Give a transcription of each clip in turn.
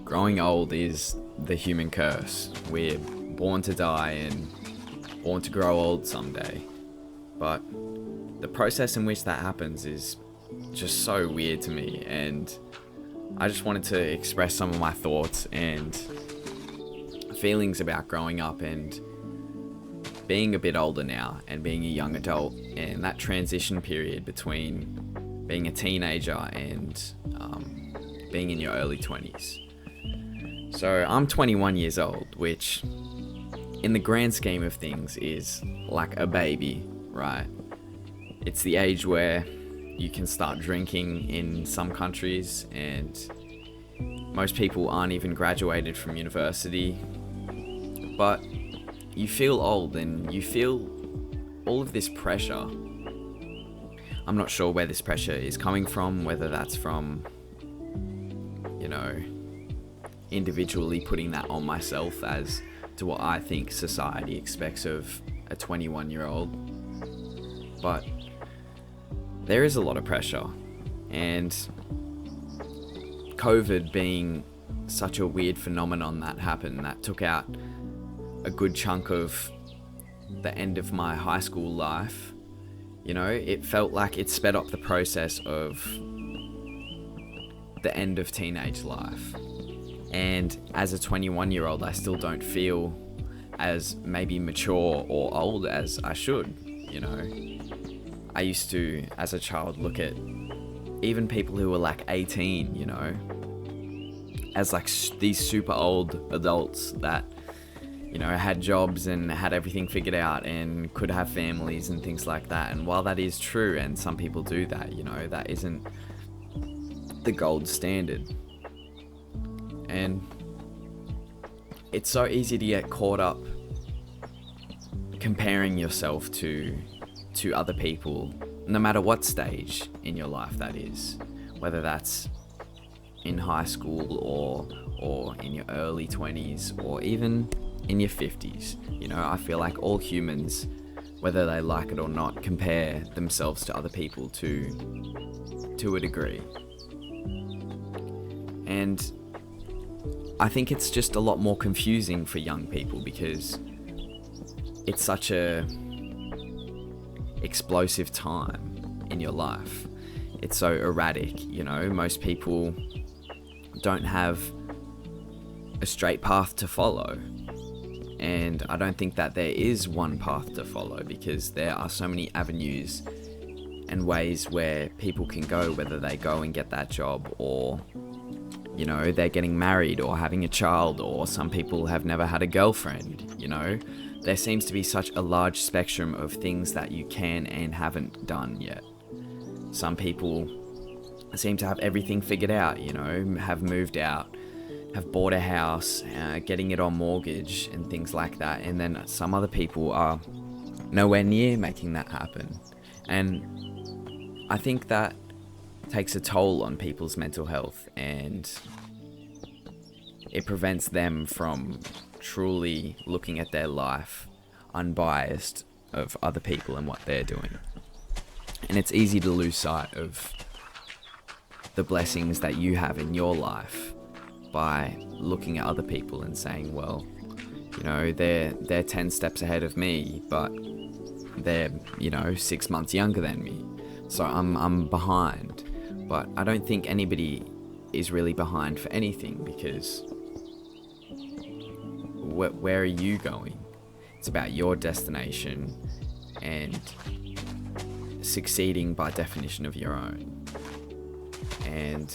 growing old is the human curse. We're born to die and born to grow old someday. But the process in which that happens is just so weird to me, and I just wanted to express some of my thoughts and feelings about growing up and being a bit older now and being a young adult, and that transition period between being a teenager and being in your early 20s. So I'm 21 years old, which in the grand scheme of things is like a baby, right? It's the age where you can start drinking in some countries, and most people aren't even graduated from university. But you feel old and you feel all of this pressure. I'm not sure where this pressure is coming from, whether that's from, individually putting that on myself as to what I think society expects of a 21-year-old. But there is a lot of pressure, and COVID being such a weird phenomenon that happened, that took out a good chunk of the end of my high school life, it felt like it sped up the process of the end of teenage life. And as a 21-year-old, I still don't feel as maybe mature or old as I should, I used to, as a child, look at even people who were like 18, as like these super old adults that, had jobs and had everything figured out and could have families and things like that. And while that is true, and some people do that, that isn't the gold standard. And it's so easy to get caught up comparing yourself to other people, no matter what stage in your life that is, whether that's in high school or in your early 20s or even in your 50s. I feel like all humans, whether they like it or not, compare themselves to other people to a degree. And I think it's just a lot more confusing for young people because it's such a explosive time in your life. It's so erratic, most people don't have a straight path to follow. And I don't think that there is one path to follow, because there are so many avenues and ways where people can go, whether they go and get that job, or they're getting married or having a child, or some people have never had a girlfriend. There seems to be such a large spectrum of things that you can and haven't done yet. Some people seem to have everything figured out, have moved out, have bought a house, getting it on mortgage and things like that. And then some other people are nowhere near making that happen. And I think that takes a toll on people's mental health, and it prevents them from truly looking at their life unbiased of other people and what they're doing. And it's easy to lose sight of the blessings that you have in your life by looking at other people and saying, well, they're 10 steps ahead of me, but they're 6 months younger than me, so I'm behind. But I don't think anybody is really behind for anything, because where are you going? It's about your destination and succeeding by definition of your own. And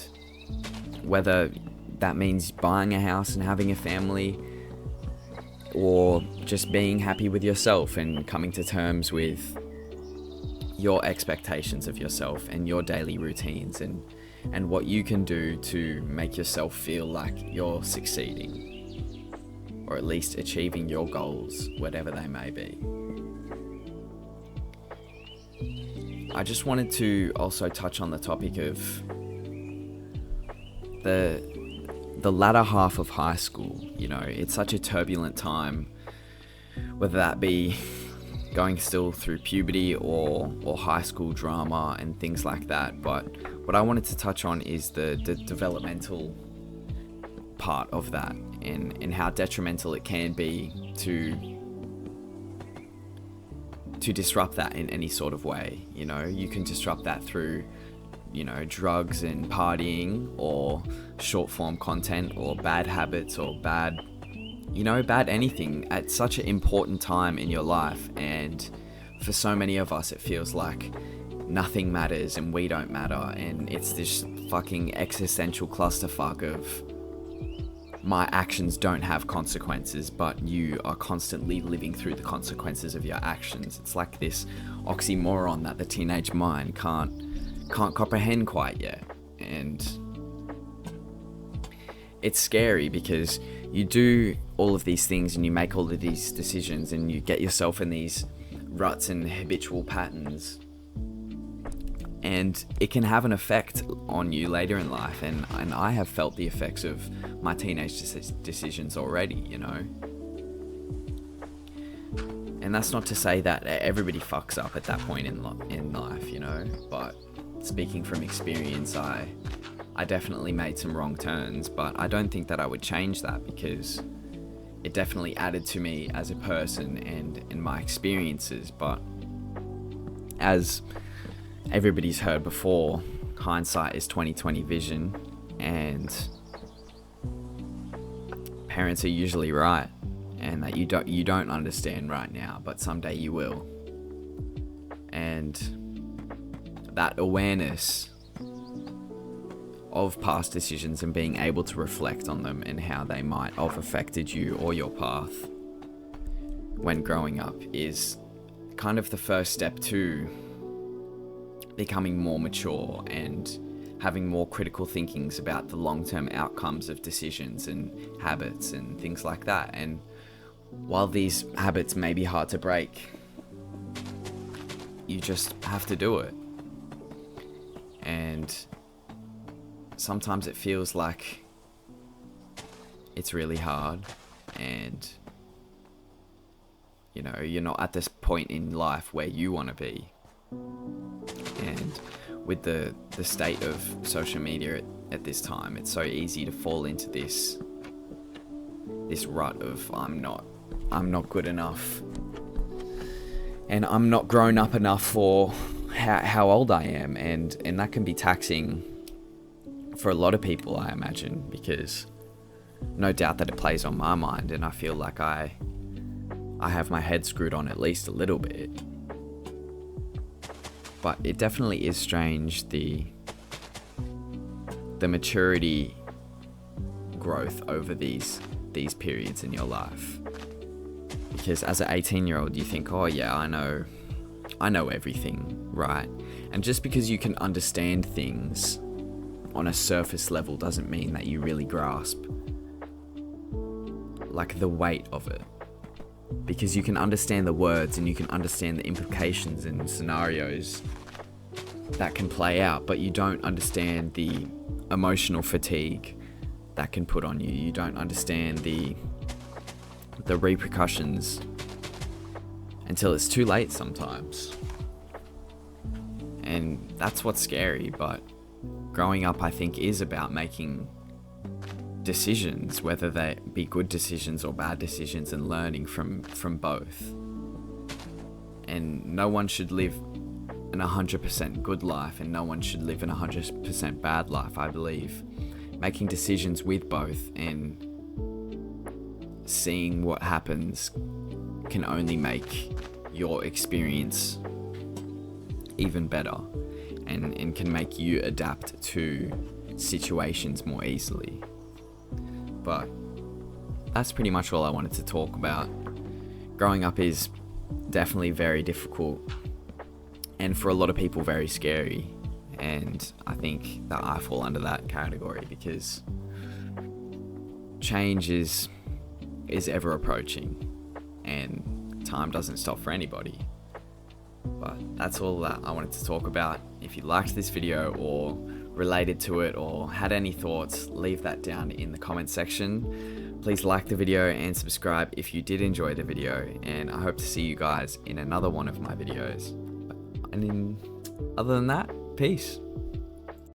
whether that means buying a house and having a family, or just being happy with yourself and coming to terms with your expectations of yourself and your daily routines and what you can do to make yourself feel like you're succeeding, or at least achieving your goals, whatever they may be. I just wanted to also touch on the topic of the latter half of high school. It's such a turbulent time, whether that be going still through puberty or high school drama and things like that. But what I wanted to touch on is the developmental part of that, and how detrimental it can be to disrupt that in any sort of way. You know, you can disrupt that through, you know, drugs and partying, or short form content, or bad habits, or bad anything at such an important time in your life. And for so many of us, it feels like nothing matters and we don't matter, and it's this fucking existential clusterfuck of my actions don't have consequences, but you are constantly living through the consequences of your actions. It's like this oxymoron that the teenage mind can't comprehend quite yet. And it's scary because you do all of these things and you make all of these decisions and you get yourself in these ruts and habitual patterns, and it can have an effect on you later in life. And I have felt the effects of my teenage decisions already, you know. And that's not to say that everybody fucks up at that point in life, you know, but speaking from experience, I definitely made some wrong turns, but I don't think that I would change that, because it definitely added to me as a person and in my experiences. But as everybody's heard before, hindsight is 20/20 vision, and parents are usually right, and that you don't understand right now, but someday you will. And that awareness of past decisions and being able to reflect on them and how they might have affected you or your path when growing up is kind of the first step to becoming more mature and having more critical thinkings about the long-term outcomes of decisions and habits and things like that. And while these habits may be hard to break, you just have to do it. And sometimes it feels like it's really hard, and you know, you're not at this point in life where you want to be. And with the state of social media at this time, it's so easy to fall into this rut of I'm not good enough, and I'm not grown up enough for how old I am, and that can be taxing for a lot of people, I imagine, because no doubt that it plays on my mind, and I feel like I have my head screwed on at least a little bit. But it definitely is strange, the maturity growth over these periods in your life. Because as an 18-year-old, you think, oh yeah, I know everything, right? And just because you can understand things on a surface level doesn't mean that you really grasp like the weight of it. Because you can understand the words and you can understand the implications and scenarios that can play out, but you don't understand the emotional fatigue that can put on you. You don't understand the repercussions until it's too late sometimes. And that's what's scary. But growing up, I think, is about making decisions, whether they be good decisions or bad decisions, and learning from both. And no one should live an 100% good life, and no one should live an 100% bad life, I believe. Making decisions with both and seeing what happens can only make your experience even better, and can make you adapt to situations more easily. But that's pretty much all I wanted to talk about. Growing up is definitely very difficult, and for a lot of people very scary, and I think that I fall under that category, because change is ever approaching, and time doesn't stop for anybody. But that's all that I wanted to talk about. If you liked this video or related to it or had any thoughts, leave that down in the comment section. Please like the video and subscribe if you did enjoy the video, and I hope to see you guys in another one of my videos. And other than that, peace.